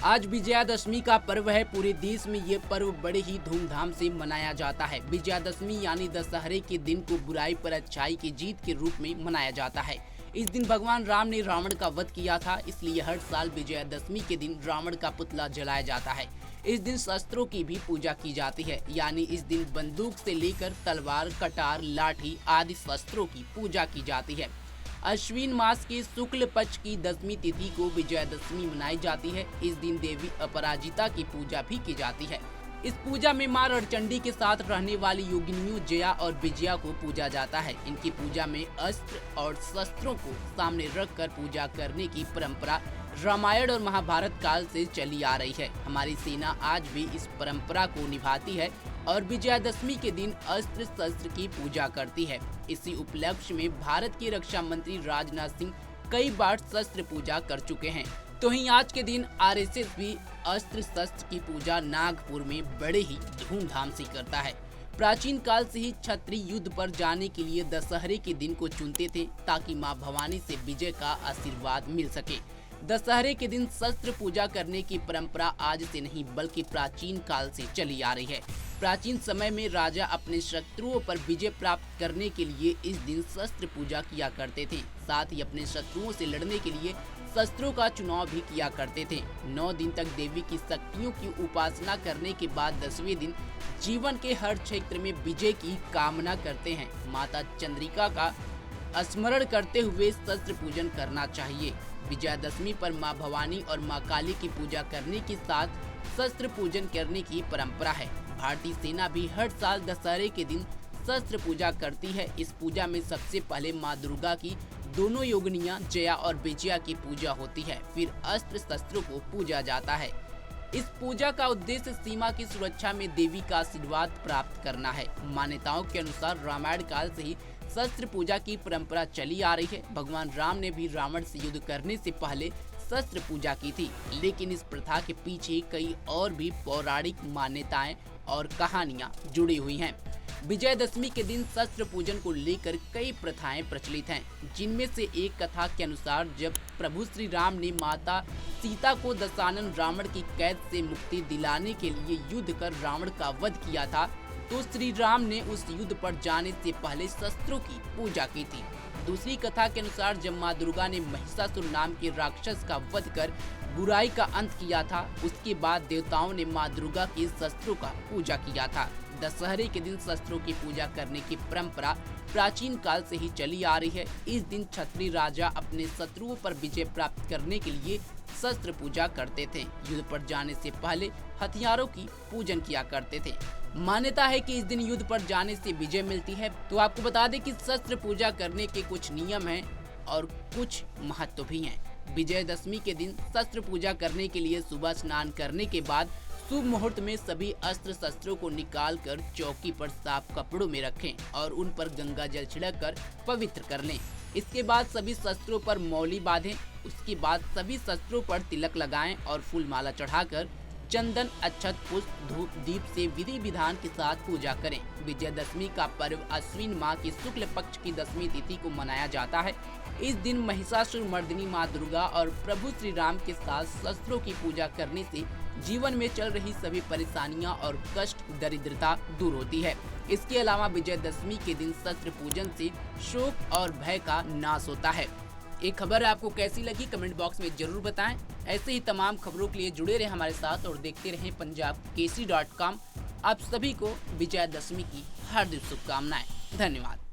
आज विजयादशमी का पर्व है। पूरे देश में ये पर्व बड़े ही धूमधाम से मनाया जाता है। विजयादशमी यानी दशहरे के दिन को बुराई पर अच्छाई की जीत के रूप में मनाया जाता है। इस दिन भगवान राम ने रावण का वध किया था, इसलिए हर साल विजयादशमी के दिन रावण का पुतला जलाया जाता है। इस दिन शस्त्रों की भी पूजा की जाती है, यानी इस दिन बंदूक से लेकर तलवार, कटार, लाठी आदि शस्त्रों की पूजा की जाती है। अश्विन मास के शुक्ल पक्ष की 10वीं तिथि को विजयादशमी मनाई जाती है। इस दिन देवी अपराजिता की पूजा भी की जाती है। इस पूजा में मां रणचंडी के साथ रहने वाली योगिनियों जया और विजया को पूजा जाता है। इनकी पूजा में अस्त्र और शस्त्रों को सामने रखकर पूजा करने की परंपरा रामायण और महाभारत काल से चली आ रही है। हमारी सेना आज भी इस परंपरा को निभाती है और विजयादशमी के दिन अस्त्र शस्त्र की पूजा करती है। इसी उपलक्ष्य में भारत के रक्षा मंत्री राजनाथ सिंह कई बार शस्त्र पूजा कर चुके हैं। तो ही आज के दिन आरएसएस भी अस्त्र शस्त्र की पूजा नागपुर में बड़े ही धूमधाम से करता है। प्राचीन काल से ही क्षत्रिय युद्ध पर जाने के लिए दशहरे के दिन को चुनते थे, ताकि मां भवानी से विजय का आशीर्वाद मिल सके। दशहरे के दिन शस्त्र पूजा करने की परंपरा आज से नहीं बल्कि प्राचीन काल से चली आ रही है। प्राचीन समय में राजा अपने शत्रुओं पर विजय प्राप्त करने के लिए इस दिन शस्त्र पूजा किया करते थे। साथ ही अपने शत्रुओं से लड़ने के लिए शस्त्रों का चुनाव भी किया करते थे। 9 दिन तक देवी की शक्तियों की उपासना करने के बाद 10वें दिन जीवन के हर क्षेत्र में विजय की कामना करते हैं। माता चंद्रिका का स्मरण करते हुए शस्त्र पूजन करना चाहिए। विजयादशमी पर मां भवानी और मां काली की पूजा करने के साथ शस्त्र पूजन करने की परंपरा है। भारतीय सेना भी हर साल दशहरे के दिन शस्त्र पूजा करती है। इस पूजा में सबसे पहले मां दुर्गा की दोनों योगिनियां जया और विजया की पूजा होती है, फिर अस्त्र शस्त्रों को पूजा जाता है। इस पूजा का उद्देश्य सीमा की सुरक्षा में देवी का आशीर्वाद प्राप्त करना है। मान्यताओं के अनुसार रामायण काल से ही शस्त्र पूजा की परंपरा चली आ रही है। भगवान राम ने भी रावण से युद्ध करने से पहले शस्त्र पूजा की थी, लेकिन इस प्रथा के पीछे कई और भी पौराणिक मान्यताएं और कहानियां जुड़ी हुई हैं। विजयादशमी के दिन शस्त्र पूजन को लेकर कई प्रथाएं प्रचलित हैं, जिनमें से एक कथा के अनुसार जब प्रभु श्री राम ने माता सीता को दशानन रावण की कैद से मुक्ति दिलाने के लिए युद्ध कर रावण का वध किया था, तो श्री राम ने उस युद्ध पर जाने से पहले शस्त्रों की पूजा की थी। दूसरी कथा के अनुसार जब मां दुर्गा ने महिषासुर नाम के राक्षस का वध कर बुराई का अंत किया था, उसके बाद देवताओं ने मां दुर्गा के शस्त्रों का पूजा किया था। दशहरे के दिन शस्त्रों की पूजा करने की परंपरा प्राचीन काल से ही चली आ रही है। इस दिन क्षत्रिय राजा अपने शत्रुओं पर विजय प्राप्त करने के लिए शस्त्र पूजा करते थे। युद्ध पर जाने से पहले हथियारों की पूजन किया करते थे। मान्यता है कि इस दिन युद्ध पर जाने से विजय मिलती है। तो आपको बता दें कि शस्त्र पूजा करने के कुछ नियम हैं और कुछ महत्व भी हैं। विजयदशमी के दिन शस्त्र पूजा करने के लिए सुबह स्नान करने के बाद शुभ मुहूर्त में सभी अस्त्र शस्त्रों को निकाल कर चौकी पर साफ कपड़ों में रखें और उन पर गंगा जल छिड़क कर पवित्र कर लें। इसके बाद सभी शस्त्रों पर मौली बांधें। उसके बाद सभी शस्त्रों पर तिलक लगाएं और फूल माला चढ़ाकर चंदन, अक्षत, पुष्प, धूप, दीप से विधि विधान के साथ पूजा करें। विजयादशमी का पर्व अश्विन माह की शुक्ल पक्ष की 10वीं तिथि को मनाया जाता है। इस दिन महिषासुर मर्दिनी मां दुर्गा और प्रभु श्री राम के साथ शस्त्रों की पूजा करने से जीवन में चल रही सभी परेशानियां और कष्ट, दरिद्रता दूर होती है। इसके अलावा विजयादशमी के दिन शस्त्र पूजन से शोक और भय का नाश होता है। एक खबर आपको कैसी लगी कमेंट बॉक्स में जरूर बताएं। ऐसे ही तमाम खबरों के लिए जुड़े रहे हमारे साथ और देखते रहें punjabkesari.com। आप सभी को विजयादशमी की हार्दिक शुभकामनाएं। धन्यवाद।